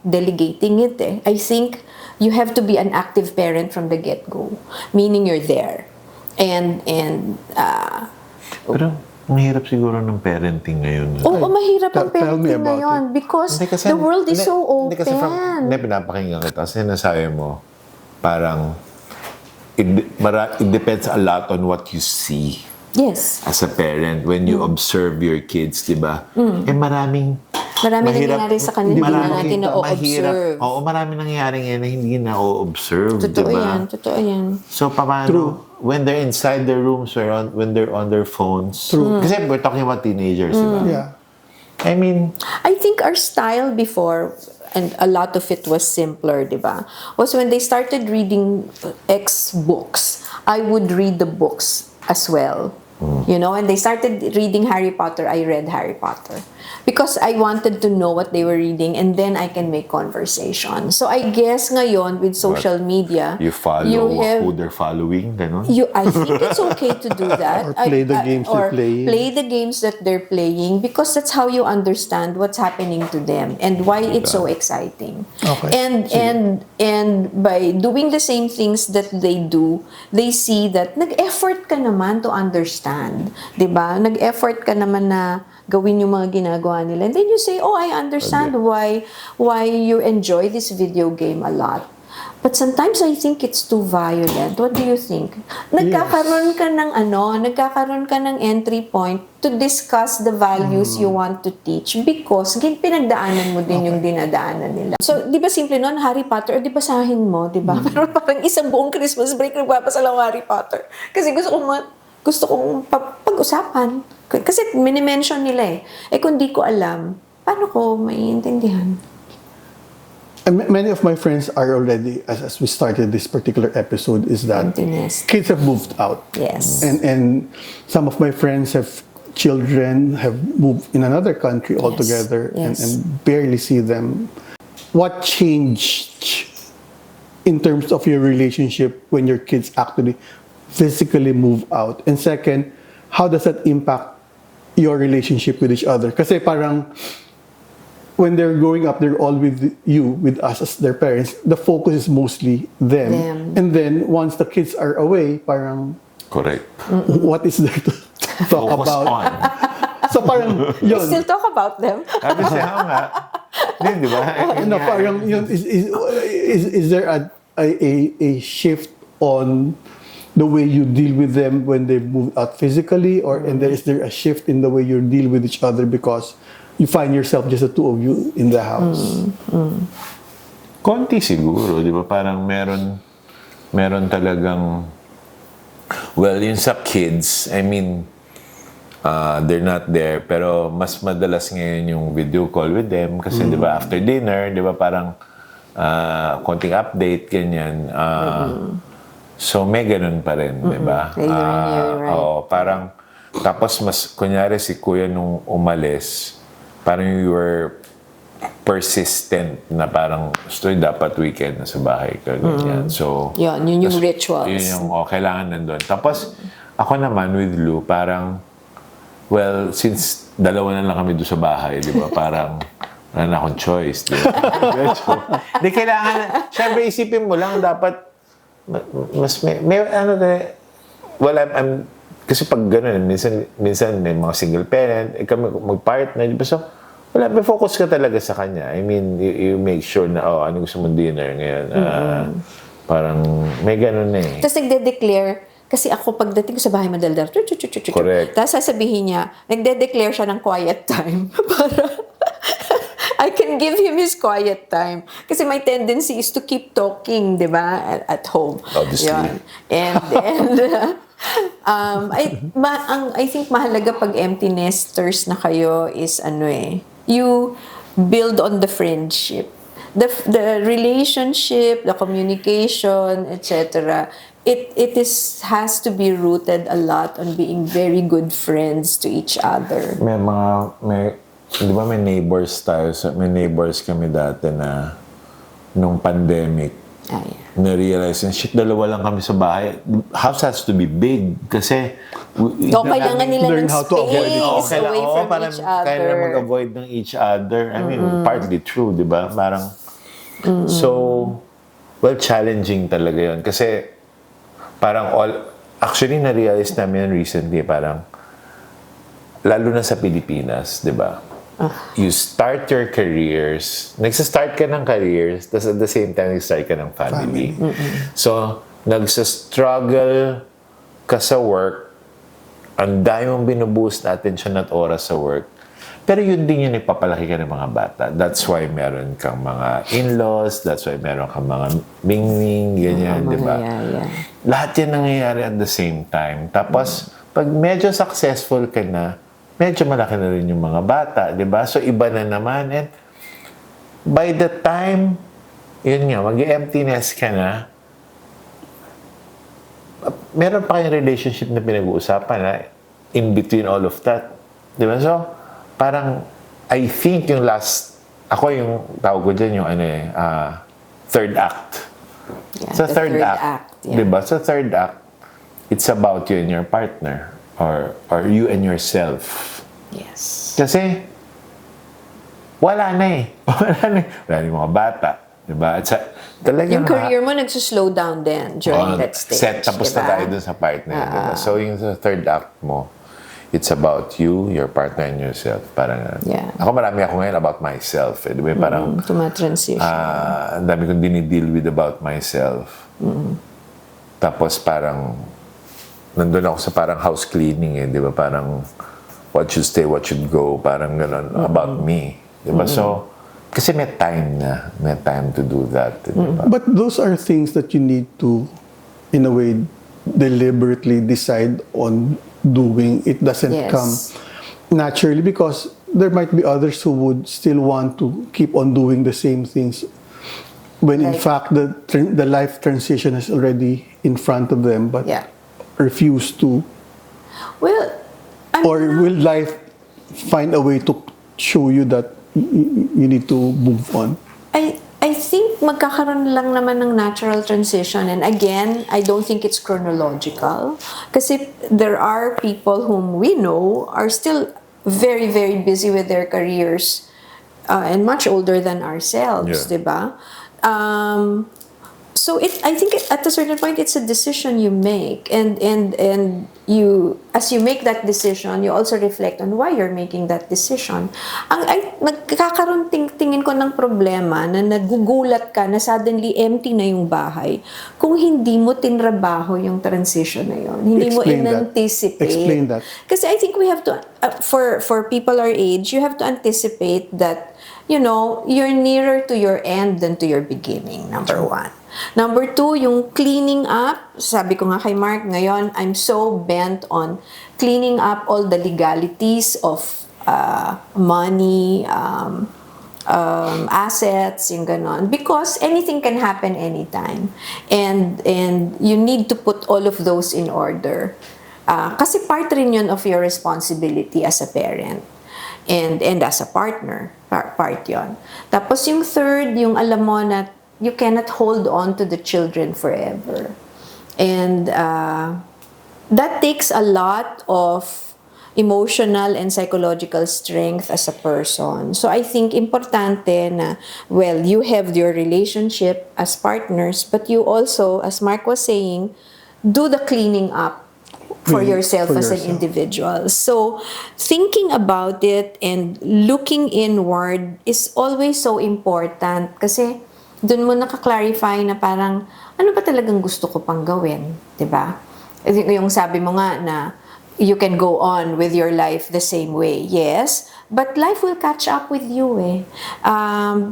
delegating it. I think you have to be an active parent from the get-go, meaning you're there. Pero, mahirap siguro ng parenting ngayon. Oo, mahirap ang Tell me parenting about ngayon because the world is so open. Hindi, pinapakinggan kita. Kasi nasabi mo, parang, it depends a lot on what you see Yes. as a parent. When you observe your kids, di ba? Maraming nangyayari sa kanila na natin na-observe. Oo, maraming nangyayari ngayon na hindi na-observe, di ba? Totoo yan. So, paano, when they're inside their rooms or when they're on their phones. Kasi we're talking about teenagers, di ba? Yeah. I mean, I think our style before, and a lot of it was simpler, di ba? Was when they started reading X books, I would read the books as well. You know, when they started reading Harry Potter, I read Harry Potter. Because I wanted to know what they were reading and then I can make conversation. So I guess ngayon with social media, you follow who they're following, gano'n? I think it's okay to do that. Or play the games they're playing. Play the games that they're playing because that's how you understand what's happening to them and why it's so exciting. Okay. And by doing the same things that they do, they see that nag-effort ka naman to understand. 'Di ba? Nag-effort ka naman na gawin yung mga ginagawa nila. And then you say, oh, I understand why you enjoy this video game a lot. But sometimes I think it's too violent. What do you think? Nagkakaroon ka ng entry point to discuss the values you want to teach because pinagdaanan mo din yung dinadaanan nila. So, di ba simple nun, Harry Potter, o di basahin mo, di ba? Pero parang isang buong Christmas break nagbabasa lang Harry Potter. Kasi gusto kong pag-usapan. Kasi minimension nila kung di ko alam, paano ko maiintindihan? And many of my friends are already, as we started this particular episode, is that kids have moved out. Yes. And some of my friends have children, have moved in another country altogether and barely see them. What changed in terms of your relationship when your kids actually physically move out? And second, how does that impact your relationship with each other? Kasi parang when they're growing up, they're all with you, with us as their parents. The focus is mostly them. And then once the kids are away, parang correct. What is there to talk Focus about? on. So parang We yun. still talk about them. Sabi siya nga. Di ba? Parang yun, is there a shift on the way you deal with them when they move out physically, and is there a shift in the way you deal with each other because you find yourself just the two of you in the house? Konti siguro, di ba? Parang meron talagang, well, yun sa kids, I mean, they're not there. Pero mas madalas ngayon yung video call with them kasi di ba after dinner, di ba parang konting update, ganyan. So may ganun pa rin, di ba? You're right. Oo, parang tapos mas kunyari si kuya nung umalis, parang you were persistent na parang dapat weekend na sa bahay ka, ganyan. So, Yun yung rituals. Yun yung kailangan nandun. Tapos, ako naman with Lou, parang, well, since dalawa na lang kami doon sa bahay, di ba, parang, wala na akong choice, di ba? Di kailangan, syempre isipin mo lang, dapat, mas may ano kasi pag gano'n, minsan may mga single parent, kami mag-partner, di ba? So, wala, may focus ka talaga sa kanya. I mean, you make sure na, ano gusto mong dinner ngayon. Parang, may gano'n na eh. Tapos nagde-declare, kasi ako pagdating ko sa bahay madaldal, Correct. tapos sasabihin niya, nagde-declare siya ng quiet time para I can give him his quiet time. Kasi my tendency is to keep talking, di ba, at home. Obviously. Yun. I think mahalaga pag empty nesters na kayo is you build on the friendship. The relationship, the communication, etc. It has to be rooted a lot on being very good friends to each other. Di ba may neighbors tayo, may neighbors kami dati na nung pandemic, na-realize, dalawa lang kami sa bahay. House has to be big kasi kailangan nila ng learn how to avoid it. space away from each other. Kaya na mag-avoid ng each other. I mean, partly true, di ba? Parang, so, well, challenging talaga yun. Kasi, parang actually, na-realize namin recently, parang, lalo na sa Pilipinas, di ba? You start your careers, nagsastart ka ng careers, tapos at the same time, nag-start ka ng family. So, nagsastruggle ka sa work, ang dami mong binubuhos na atensyon at oras sa work, pero yun din yung ipapalaki ka ng mga bata. That's why meron kang mga in-laws, that's why meron kang mga bing-bing, ganyan, di ba? Lahat yan nangyayari at the same time. Tapos, pag medyo successful ka na, medyo malaki na rin yung mga bata, di ba? So, iba na naman. And by the time, yun nga, mag-emptiness ka na, meron pa kayong relationship na pinag-uusapan na in between all of that. Di ba? So, parang, I think yung ako yung tawag ko dyan yung third act. Yeah, So, third act. Yeah. Di ba? So, third act, it's about you and your partner. Or you and yourself. Yes. Kasi, wala na eh. Wala na yung mga bata. Diba? Yung career mo nagsuslow down din during that stage. Tapos diba? na tayo dun sa partner. Diba? So, yung third act mo, it's about you, your partner, and yourself. Parang, ako marami ako ngayon about myself. Eh. Diba? Parang, tumatransition. ang dami kong dinideal with about myself. Tapos parang, nandun ako sa parang house cleaning eh, di ba? Parang, what should stay, what should go, parang gano'n, about me. Di ba? So, kasi may time to do that. Di ba? But those are things that you need to, in a way, deliberately decide on doing. It doesn't come naturally because there might be others who would still want to keep on doing the same things when in fact the life transition is already in front of them, but refuse to. Well, or will life find a way to show you that you need to move on? I think magkakaroon lang naman ng natural transition, and again, I don't think it's chronological kasi there are people whom we know are still very, very busy with their careers and much older than ourselves, diba? So I think at a certain point it's a decision you make, and you, as you make that decision, you also reflect on why you're making that decision. Nagkakaroon tingin ko ng problema na nagugulat ka na suddenly empty na yung bahay kung hindi mo tinrabaho yung transition na yun. Hindi mo in-anticipate. Explain that. Kasi I think we have to, for people our age, you have to anticipate that, you're nearer to your end than to your beginning, number one. Number 2, yung cleaning up. Sabi ko nga kay Mark, ngayon, I'm so bent on cleaning up all the legalities of money, assets, yung ganon. Because anything can happen anytime. And you need to put all of those in order. Kasi part rin yun of your responsibility as a parent. And as a partner, part yon. Tapos yung third, yung alam mo na you cannot hold on to the children forever. And that takes a lot of emotional and psychological strength as a person. So I think importante na, well, you have your relationship as partners, but you also, as Mark was saying, do the cleaning up for yourself as an individual. So thinking about it and looking inward is always so important kasi dun mo nakaklarify na parang ano ba talagang gusto ko pang gawin, 'di ba? Yung sabi mo nga na you can go on with your life the same way. Yes, but life will catch up with you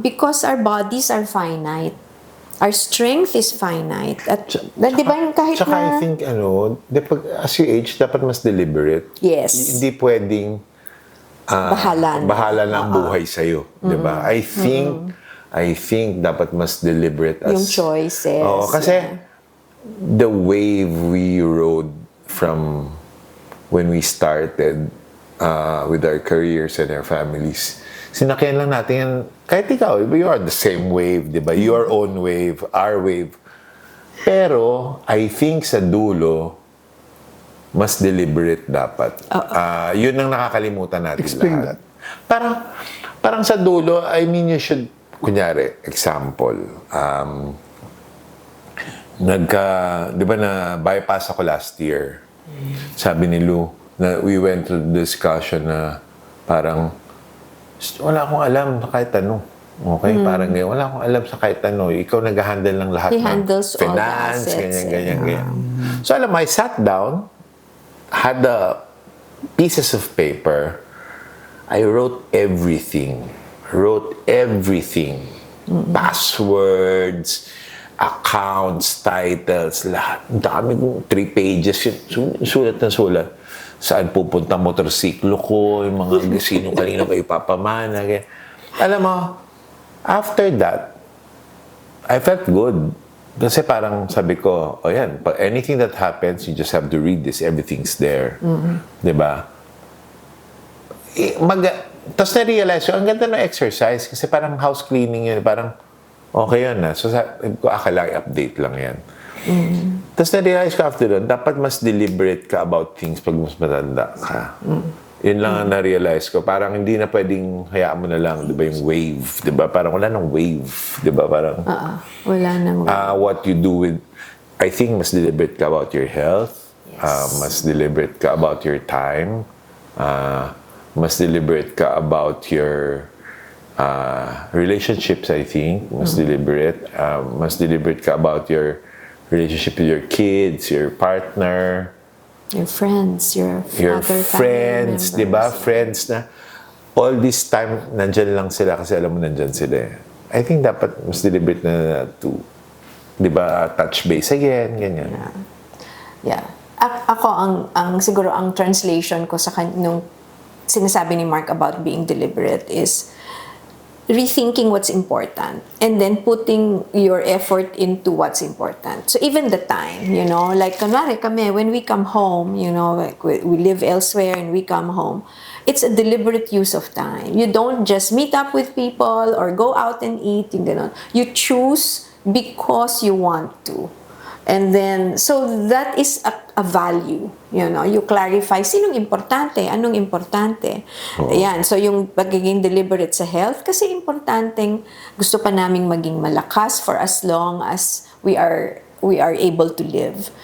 because our bodies are finite. Our strength is finite. At, di ba yung kahit Tsaka na... I think, as you age, dapat mas deliberate. Yes. Hindi pwedeng bahala na ang buhay sa'yo. Di ba? I think dapat mas deliberate as... Yung choices. Oo, kasi the wave we rode from when we started with our careers and our families, sinakyan lang natin yan. Kahit ikaw, you are the same wave, di ba? Your own wave, our wave. Pero, I think sa dulo, mas deliberate dapat. Yun ang nakakalimutan natin Explain lahat. Parang sa dulo, I mean, you should, kunyari, example, di ba na bypass ako last year? Sabi ni Lou, na we went to the discussion na parang, wala akong alam sa kahit ano. Okay? Parang ngayon, wala akong alam sa kahit ano. Ikaw nag-handle ng lahat ng finance, ganyan. So alam mo, I sat down, had the pieces of paper, I wrote everything. Passwords, accounts, titles, lahat. Ang dami kong 3 pages yun. Sulat na sulat. Saan pupunta motorsiklo ko, yung mga sino kanino kayo papamana. Alam mo, after that, I felt good. Kasi parang sabi ko, yan, anything that happens, you just have to read this. Everything's there. Diba? Tapos na-realize ko, ang ganda ng exercise kasi parang house cleaning yun. Parang, okay yun na. So, akala i-update lang yan. Tapos na-realize ko after doon, dapat mas deliberate ka about things pag mas matanda ka. Yun lang ang na-realize ko. Parang hindi na pwedeng hayaan mo na lang, di ba, yung wave. Di ba? Parang wala nang wave. Di ba? Parang, wala nang wave. What you do with, I think mas deliberate ka about your health. Yes. Mas deliberate ka about your time. Mas deliberate ka about your relationships, I think. Mas deliberate. Mas deliberate ka about your relationship with your kids, your partner, your friends, your friends, di ba? Friends na all this time nandyan lang sila kasi alam mo nandyan sila. I think dapat mas deliberate na to, di ba, touch base again, ganyan. Yeah. Ako, siguro ang translation ko sa nung sinasabi ni Mark about being deliberate is rethinking what's important and then putting your effort into what's important. So even the time, like kunwari kami, when we come home, like we live elsewhere and we come home, it's a deliberate use of time. You don't just meet up with people or go out and eat, yung ganon. You choose because you want to. And then, so that is a value, you clarify, sinong importante, anong importante. Ayan, so yung pagiging deliberate sa health, kasi importanteng gusto pa naming maging malakas for as long as we are able to live.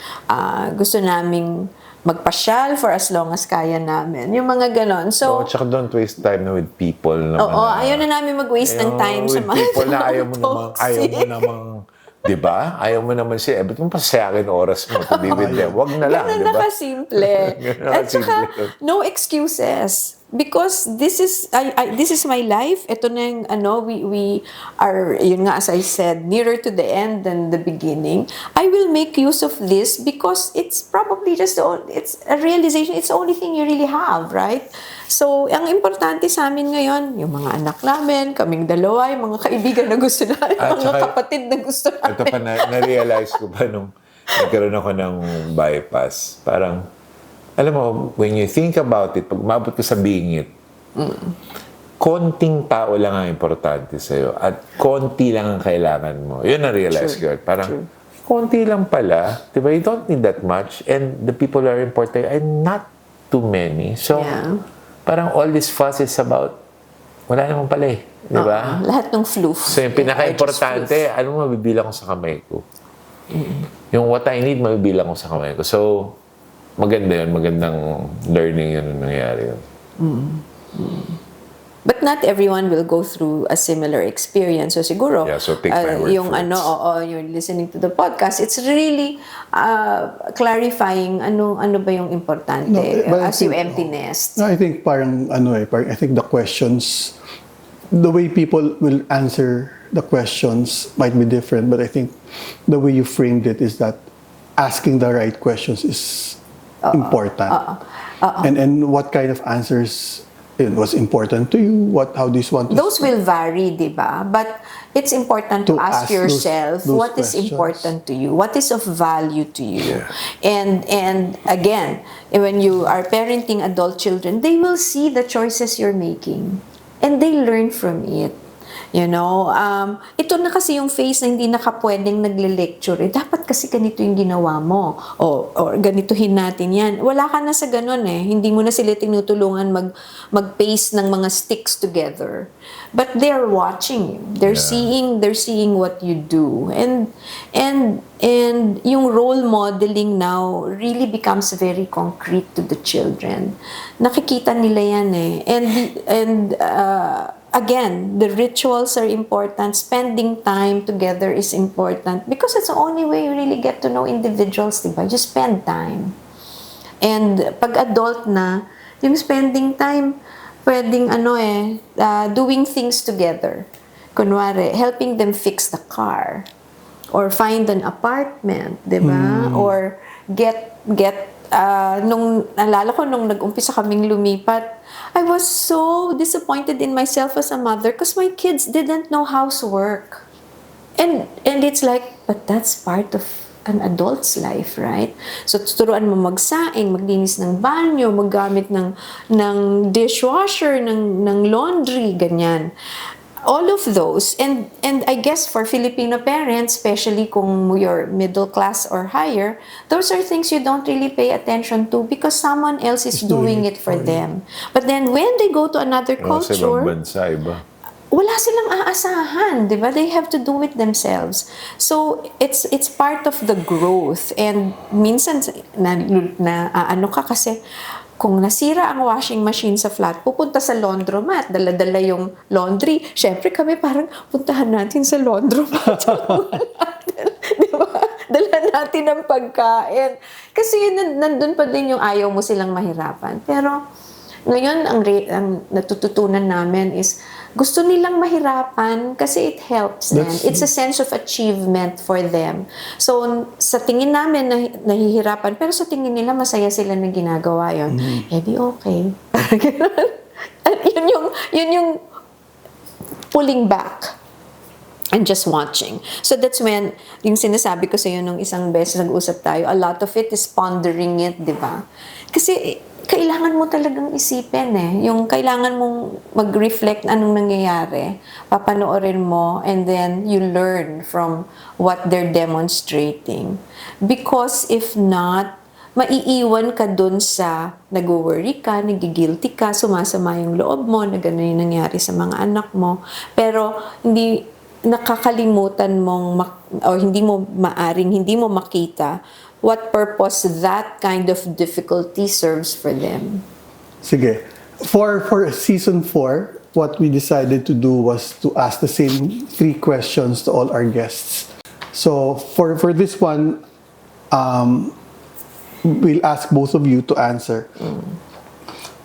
Gusto naming magpasyal for as long as kaya namin. Yung mga ganon. So, tsaka don't waste time na with people naman. Ayaw na namin mag-waste ng time sa mga people na ayaw mo namang di ba? Ayaw mo naman siya. Ba't mo pasayakin oras mo to be with them? Wag na lang, di ba? Ganun nakasimple. At saka, no excuses. because this is my life. Ito na yung we are, yun nga, as I said, nearer to the end than the beginning. I will make use of this because it's probably it's a realization, it's the only thing you really have, right? So, ang importante sa amin ngayon, yung mga anak namin, kaming dalawa, yung mga kaibigan na gusto namin, mga kapatid na gusto namin. Ito pa, na-realize ko pa nung nagkaroon ako ng bypass. Parang, alam mo, when you think about it, pag umabot ka sa bingit, konting tao lang ang importante sa'yo at konti lang ang kailangan mo. Yun na-realize ko. Parang, konti lang pala. Diba? You don't need that much. And the people who are important are not too many. So, parang all this fuss is about, wala naman pala eh. Diba? Lahat ng floof. So, yung pinaka-importante, ano mo, mabibilang ko sa kamay ko. Yung what I need, mabibilang ko sa kamay ko. So, maganda yun. Magandang learning yun ang nangyari yun. But not everyone will go through a similar experience. So siguro, so take my word yung for it. you're listening to the podcast, it's really clarifying ano ba yung importante as you empty nest. No, I think parang I think the questions, the way people will answer the questions might be different, but I think the way you framed it is that asking the right questions is important. And what kind of answers was important to you? How do you want to... Those will vary, diba? But it's important to ask yourself those what is questions. important to you, what is of value to you. Yeah. And again, when you are parenting adult children, they will see the choices you're making and they learn from it. You know, ito na kasi yung phase na hindi pwedeng nagle-lecture. Dapat kasi ganito yung ginawa mo. Or ganituhin natin yan. Wala ka na sa ganun eh. Hindi mo na sila tinutulungan mag-paste ng mga sticks together. But they're watching you. They're seeing what you do. And yung role modeling now really becomes very concrete to the children. Nakikita nila yan eh. And again, the rituals are important. Spending time together is important because it's the only way you really get to know individuals, diba? Just spend time. And pag adult na, yung spending time, pwedeng doing things together. Kunwari, helping them fix the car or find an apartment, diba? Or get nalala ko nung nag-umpisa kaming lumipat, I was so disappointed in myself as a mother because my kids didn't know housework. And it's like, but that's part of an adult's life, right? So, tuturuan mo magsaing, maglinis ng banyo, maggamit ng dishwasher, ng laundry, ganyan. All of those, and I guess for Filipino parents, especially kung you're middle class or higher, those are things you don't really pay attention to because someone else is doing it for them. But then when they go to another culture, sa ibang bansa, iba. Wala silang aasahan, di ba? They have to do it themselves. So it's part of the growth. And minsan ano ka kasi, kung nasira ang washing machine sa flat, pupunta sa laundromat, dala-dala yung laundry. Siyempre kami parang, puntahan natin sa laundromat. Diba? Dala natin ang pagkain. Kasi nandun pa din yung ayaw mo silang mahirapan. Pero ngayon, ang natututunan namin is, gusto nilang mahirapan kasi it helps them. It's a sense of achievement for them. So, sa tingin namin, nahihirapan, pero sa tingin nila, masaya sila na ginagawa yun. Eh, di okay. At yun yung pulling back and just watching. So that's when, yung sinasabi ko sa iyo nung isang beses nag-usap tayo, a lot of it is pondering it, di ba? Kasi, kailangan mo talagang isipin eh. Yung kailangan mong mag-reflect anong nangyayari, papanoorin mo, and then you learn from what they're demonstrating. Because if not, maiiwan ka dun sa nag-worry ka, nagigilty ka, sumasama yung loob mo, na gano'n yung nangyari sa mga anak mo. Pero hindi nakakalimutan mong, o hindi mo makita what purpose that kind of difficulty serves for them. Sige. For season 4, what we decided to do was to ask the same 3 questions to all our guests. So for this one, we'll ask both of you to answer.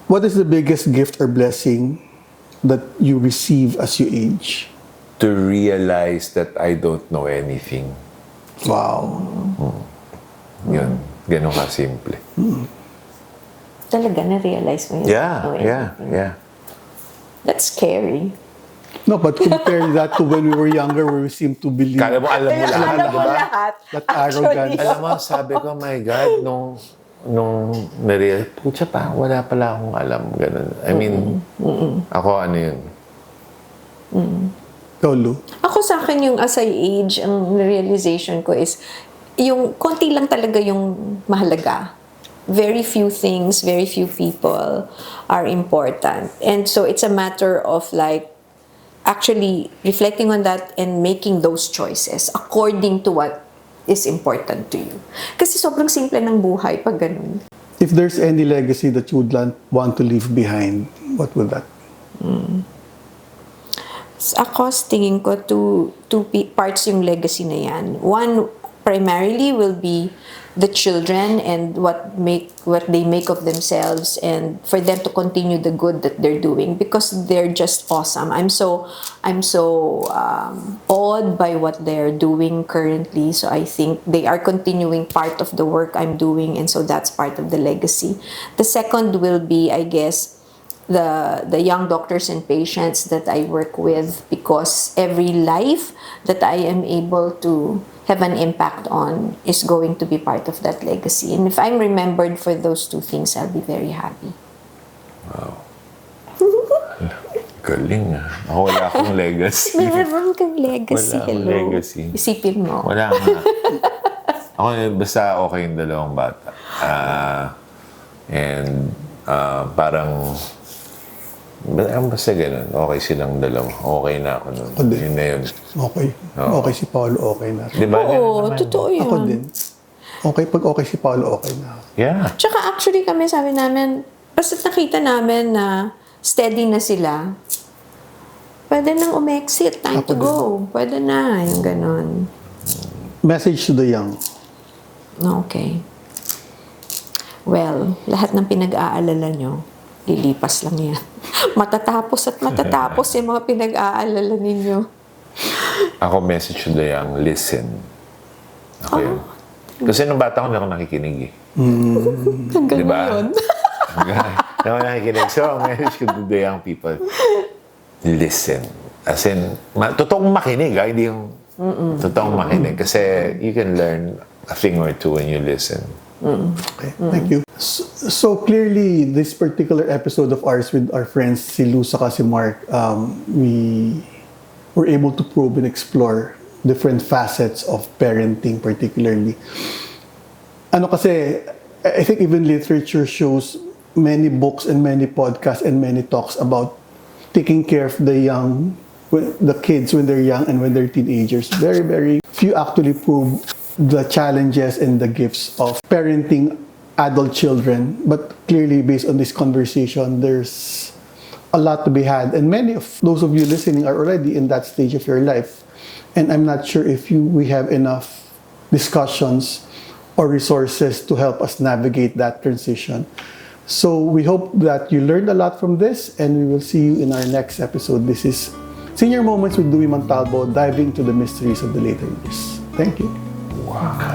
What is the biggest gift or blessing that you receive as you age? To realize that I don't know anything. Wow. Yun. Ganun ka simple. Talaga, na-realize mo yun? Yeah. That's scary. No, but compare that to when we were younger where we seem to believe Kala mo, alam mo lahat, Alam di mo ba? lahat. that arrogance. Alam mo, sabi ko, my God, nung nareal, putya pa, wala pala akong alam. Ganun. I mean, ako ano yun. Lolo. Ako sa akin yung as I age, ang realization ko is yung konti lang talaga yung mahalaga. Very few things, very few people are important. And so it's a matter of like actually reflecting on that and making those choices according to what is important to you. Kasi sobrang simple ng buhay pag ganun. If there's any legacy that you would want to leave behind, what would that? Ako, tingin ko, two parts yung legacy na yan. One, primarily, will be the children and what they make of themselves, and for them to continue the good that they're doing because they're just awesome. I'm so awed by what they're doing currently. So I think they are continuing part of the work I'm doing, and so that's part of the legacy. The second will be, I guess, the young doctors and patients that I work with, because every life that I am able to have an impact on is going to be part of that legacy. And if I'm remembered for those two things, I'll be very happy. Wow. Galing ah. Ako wala akong legacy. Meron kang legacy. Wala akong Hello. legacy. Isipin mo. Wala nga. Ako basta okay yung dalawang bata. Parang basta ganun. Okay silang dalawa. Okay na ako nun. Ako din. Yun na yun. Okay. Oo. Okay si Paolo, okay na. Di ba? Ganun Oo, naman. totoo yan. Ako din. Okay, pag okay si Paolo, okay na. Yeah. Tsaka actually kami, sabi namin, basta nakita namin na steady na sila, pwede nang umexit. Time to go. Pwede na. Yung ganon. Message to the young. Okay. Well, lahat ng pinag-aalala nyo, lilipas lang yan. Matatapos at matatapos yung mga pinag-aalala ninyo. Ako message to the young, listen. Ako yun. Kasi nung bata ko, hindi ako nakikinig eh. Hanggang Diba? ngayon. Hindi ako nakikinig. So, ang message ko to the young people, listen. As in, totoong makinig, hindi yung totoong makinig. Kasi you can learn a thing or two when you listen. Okay, thank you. So clearly, this particular episode of ours with our friends, si Lou saka si Mark, we were able to probe and explore different facets of parenting, particularly. Ano kasi, I think even literature shows many books and many podcasts and many talks about taking care of the young, the kids when they're young and when they're teenagers. Very, very few actually prove the challenges and the gifts of parenting adult children. But clearly, based on this conversation, there's a lot to be had. And many of those of you listening are already in that stage of your life. And I'm not sure if we have enough discussions or resources to help us navigate that transition. So we hope that you learned a lot from this, and we will see you in our next episode. This is Senior Moments with Louie Montalvo, diving into the mysteries of the later years. Thank you. Wow.